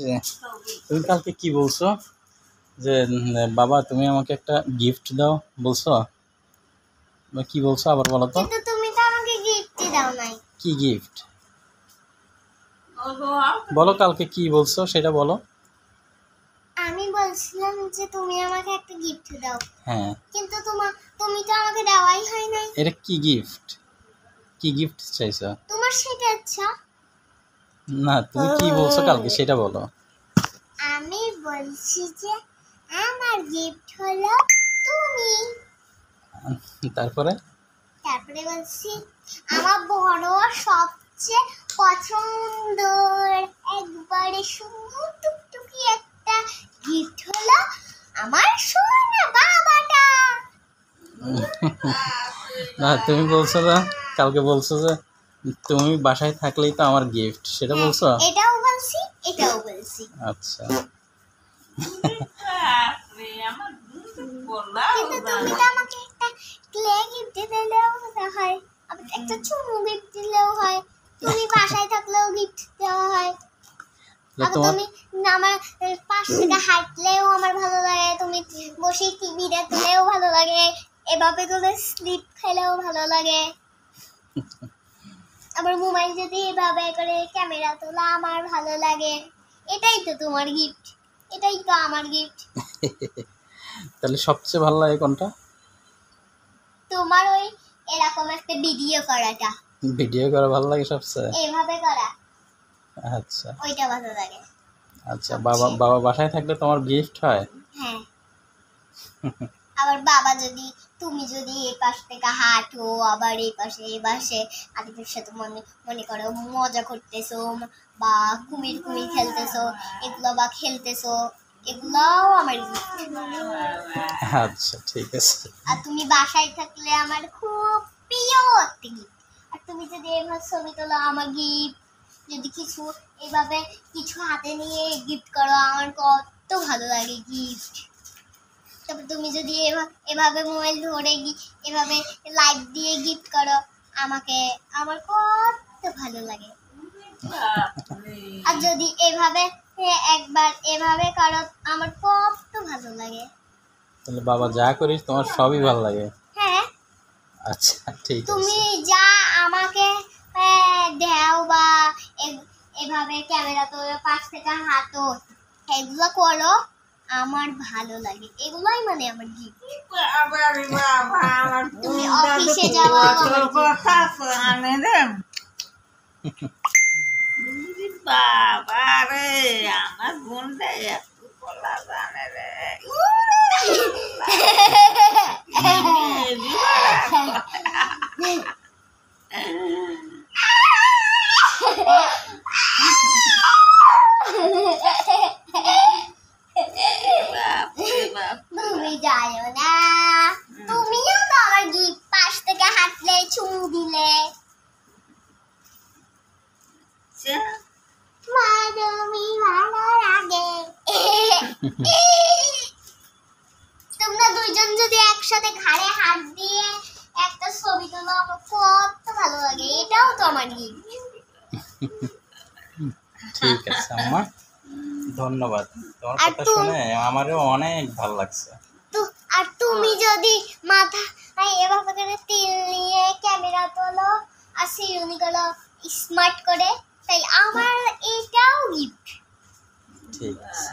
যে তুমি কালকে কি বলছো যে বাবা তুমি আমাকে একটা গিফট দাও বলছো? কি বলছো আবার বলো তো? কিন্তু তুমি তো আমাকে গিফটই দাও নাই। কি গিফট বলো, কালকে কি বলছো সেটা বলো। আমি বলছিলাম যে তুমি আমাকে একটা গিফট দাও। হ্যাঁ, কিন্তু তুমি তো আমাকে দেওয়াই হয় নাই। এটা কি গিফট? কি গিফট চাইছো? তোমার সেটা ইচ্ছা। না, তুমি কি বলছো কালকে সেটা বলো। আমি বলছি যে আমার গিফট হলো তুমি। তারপরে তারপরে বলছি আমার বড় সবচেয়ে পছন্দের একবারে সুন্দর টুকটুকি একটা গিফট হলো আমার সোনা বাবাটা। না, তুমি বলছো না কালকে বলছো যে তুমি বাসায় থাকলেই তো আমার গিফট, সেটা বলছো? এটাও বলছি এটাও বলছি। আচ্ছা, কিন্তু তুমি তো আমাকে একটা ক্লে গিফট দিলেও হয়, আবার একটা চুমু গিফট দিলেও হয়, তুমি বাসায় থাকলেও গিফট দেওয়া হয়। আবার তোমার তুমি আমার পাশ থেকে হাঁটলেও আমার ভালো লাগে, তুমি বসে টিভি দেখলেও ভালো লাগে, এভাবে করে স্লিপ খেলেও ভালো লাগে। আবার মোবাইল যদি এভাবে করে ক্যামেরা তোলা আমার ভালো লাগে। এটাই তো তোমার গিফট, এটাই তো আমার গিফট। তাহলে সবচেয়ে ভালো লাগে কোনটা? তোমার ওই এরকম একটা ভিডিও করাটা, ভিডিও করা ভালো লাগে সবচেয়ে? এভাবে করা, আচ্ছা ওইটা ভালো লাগে। আচ্ছা, বাবা বাবা বাসায় থাকলে তোমার গিফট হয়? হ্যাঁ, আবার বাবা যদি তুমি যদি এই পাশ থেকে হাঁটো, আবার এই পাশে আদিপুর সাথে মনে করো মজা করতেছো বা কুমির কুমির খেলতেছো, এগুলো বা খেলতেছো, এগুলোও আমার গিফট। আচ্ছা, ঠিক আছে। আর তুমি বাসায় থাকলে আমার খুব প্রিয় একটা গিফট। আর তুমি যদি এভাবে ছবি তোলো আমার গিফট, যদি কিছু এভাবে কিছু হাতে নিয়ে গিফট করো আমার কত ভালো লাগে গিফট। তারপর তুমি যদি এভাবে মোবাইল ধরে এভাবে লাইট দিয়ে গিফট করো আমাকে, আমার কত ভালো লাগে। আর যদি এভাবে একবার এভাবে করো আমার কত ভালো লাগে। তাহলে বাবা যা করিস তোমার সবই ভালো লাগে? হ্যাঁ, আচ্ছা, ঠিক আছে। তুমি যা আমাকে দাও বা এভাবে ক্যামেরা তোলো, পাশ থেকে হাঁটো, এগুলো করো আমার ভালো লাগে, এগুলোই মানে আমার গিফট। তুমি অফিসে যাওয়া বাবা রে, আমার বোনটা এত বলা জানে রে। তুমি যাও না, তুমিও তো আমার গিফট পাশ থেকে হাঁটলে চুমু দিলে। মা তুমি ভালো লাগে। তোমরা দুইজন যদি একসাথে ঘাড়ে হাত দিয়ে একটা ছবি তোলো আমার কত ভালো লাগে, এটাও তো আমার গিফট। ঠিক আছে আম্মা, ধন্যবাদ। তোমার আর কথা শুনে আমারও অনেক ভালো লাগছে। আর তুমি যদি মাথা এভাবে করে তিল নিয়ে ক্যামেরা তোলো আর শিরোনি গুলো স্মার্ট করে, তাই আমার এটাও গিফট। ঠিক আছে।